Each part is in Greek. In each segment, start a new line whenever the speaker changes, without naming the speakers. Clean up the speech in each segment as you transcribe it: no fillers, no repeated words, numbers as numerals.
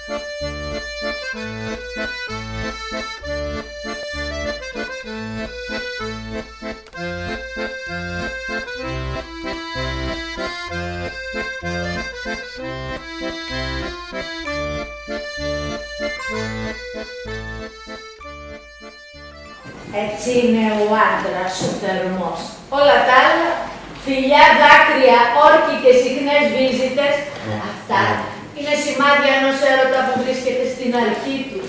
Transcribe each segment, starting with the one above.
Έτσι είναι ο άντρας ο θερμός. Όλα τα άλλα, φιλιά, δάκρυα, όρκοι και συχνές βίζιτες, αυτά είναι σημάδια ενός έρωτα που βρίσκεται στην αρχή του.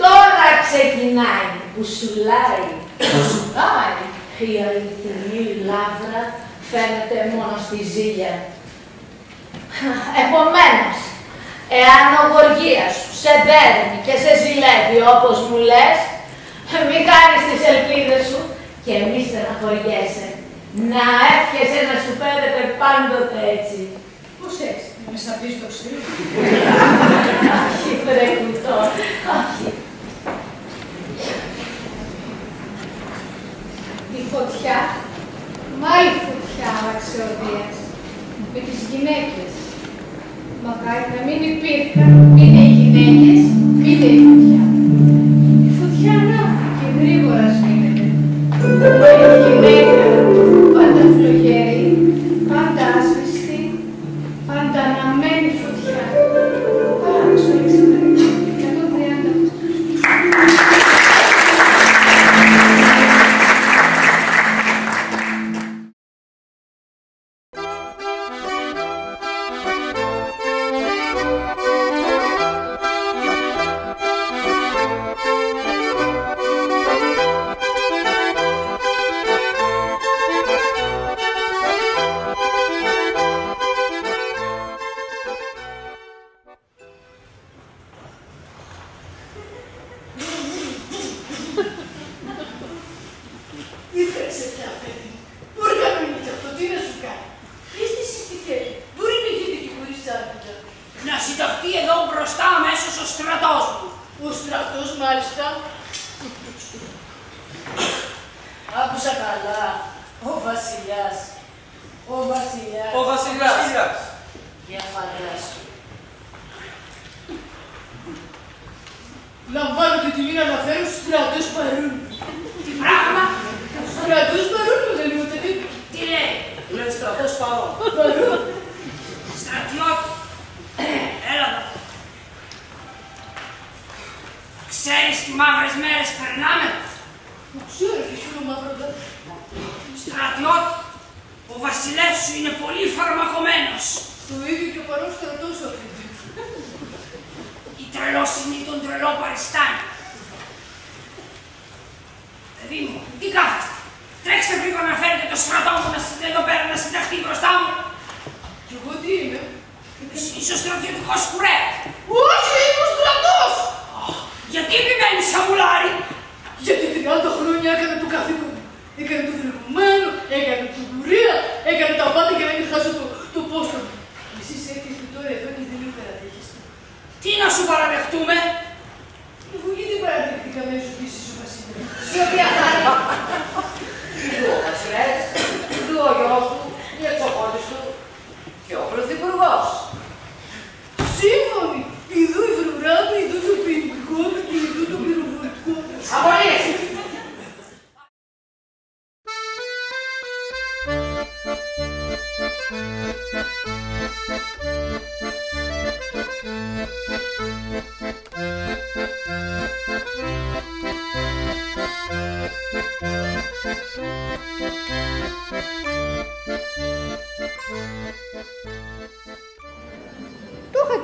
Τώρα ξεκινάει, που σουλάει. Η αληθινή λάβρα φαίνεται μόνο στη ζήλια. Επομένως, εάν ο Γοργίας σου σε δέρνει και σε ζηλεύει όπως μου λες, μη κάνεις τις ελπίδες σου και μη στεναχωριέσαι. Να εύχεσαι να σου φέρετε πάντοτε έτσι.
Πώς έτσι, με σαπείς το ξύλο.
Όχι, βρε κουτό, όχι.
Η φωτιά, μάλλη φωτιά αξιοδίας, με τις γυναίκες. Μακάρι να μην υπήρχαν, μείνε οι γυναίκες, μείνε η φωτιά. Η φωτιά να και γρήγορα σβήνεται. Η γυναίκα, πάντα φλογερή, πάντα άσβηστη, πάντα αναμένη φωτιά. Άξο, Αλεξανδρία, 130.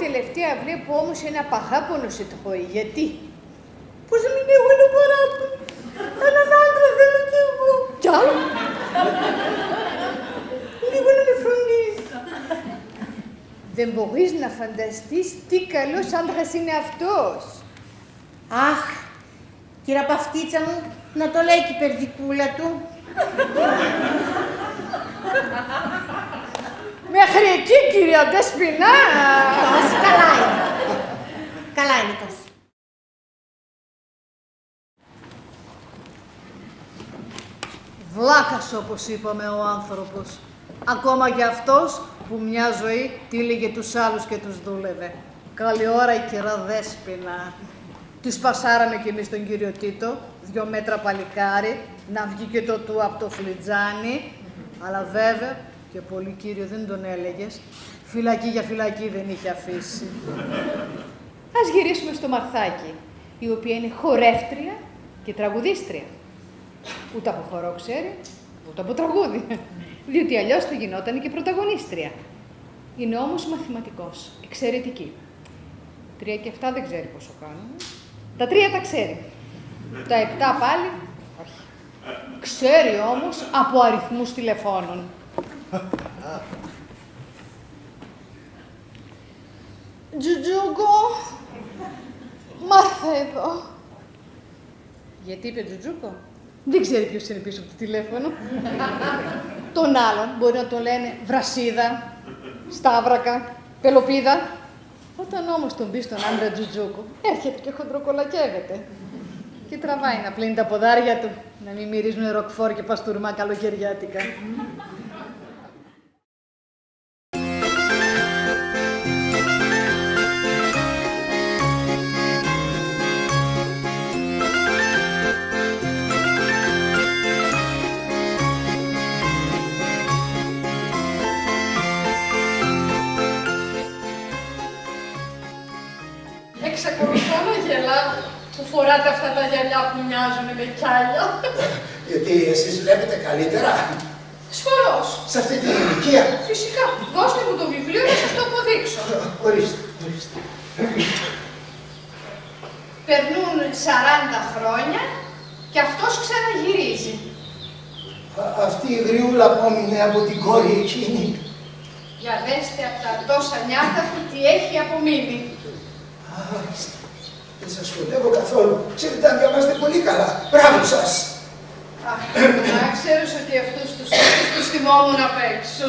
Τελευταία βλέπω όμως ένα παχάπονο σε τρώει. Γιατί? Πώς να μην έχω ένα παράπονο. Έναν άντρα θέλω κι εγώ. Κι άλλο. Λίγο να με φροντίζει. Δεν μπορείς να φανταστείς τι καλός άντρας είναι αυτός.
Αχ, κύρα Παυτίτσα μου, να το λέει και η περδικούλα του.
Μέχρι εκεί, κυρία Δεσποινά.
Καλά είναι. Καλά είναι τόσο.
Βλάκας, όπως είπαμε, ο άνθρωπος. Ακόμα και αυτός που μια ζωή τύλιγε τους άλλους και τους δούλευε. Καλή ώρα η κυρά Δέσποινα. Τη σπασάραμε κι εμείς τον κύριο Τίτο, 2 μέτρα παλικάρι, να βγει και το του από το φλιτζάνι. Αλλά βέβαια, και πολύ κύριο δεν τον έλεγες, φυλακή για φυλακή δεν είχε αφήσει. Ας γυρίσουμε στο Μαρθάκι, η οποία είναι χορεύτρια και τραγουδίστρια. Ούτε από χορό ξέρει, ούτε από τραγούδι, διότι αλλιώς θα γινόταν και πρωταγωνίστρια. Είναι όμως μαθηματικός, εξαιρετική. 3 και 7 δεν ξέρει πόσο κάνουν. Τα 3 τα ξέρει. Τα 7 πάλι, όχι. Ξέρει όμως από αριθμούς τηλεφώνων. Τζουτζούκο, Μάρθα εδώ. Γιατί είπε Τζουτζούκο? Δεν ξέρει ποιος είναι πίσω από το τηλέφωνο. Τον άλλον μπορεί να το λένε Βρασίδα, Σταύρακα, Πελοπίδα. Όταν όμως τον πει στον άντρα Τζουτζούκο, έρχεται και χοντροκολακεύεται. Και τραβάει να πλύνει τα ποδάρια του, να μην μυρίζουν ροκφόρ και παστούρμα καλοκαιριάτικα.
Εξακολουθώ να γελάω που φοράτε αυτά τα γυαλιά που μοιάζουν με κιάλια.
Γιατί εσείς βλέπετε καλύτερα.
Ασφαλώς.
Σε αυτή την ηλικία.
Φυσικά. Δώστε μου το βιβλίο να σας το αποδείξω.
Ορίστε, ορίστε.
Περνούν 40 χρόνια και αυτός ξαναγυρίζει.
Αυτή η γριούλα που έμεινε από την κόρη εκείνη.
Για δέστε από τα τόσα νιάτα του τι έχει απομείνει.
Ορίστε. Δεν σας σχολεύω καθόλου. Ξέρετε αν διαβάζετε πολύ καλά. Μπράβο σας.
Αχ, να ξέρεις ότι αυτούς τους τύπους τους θυμόμουν απ' έξω.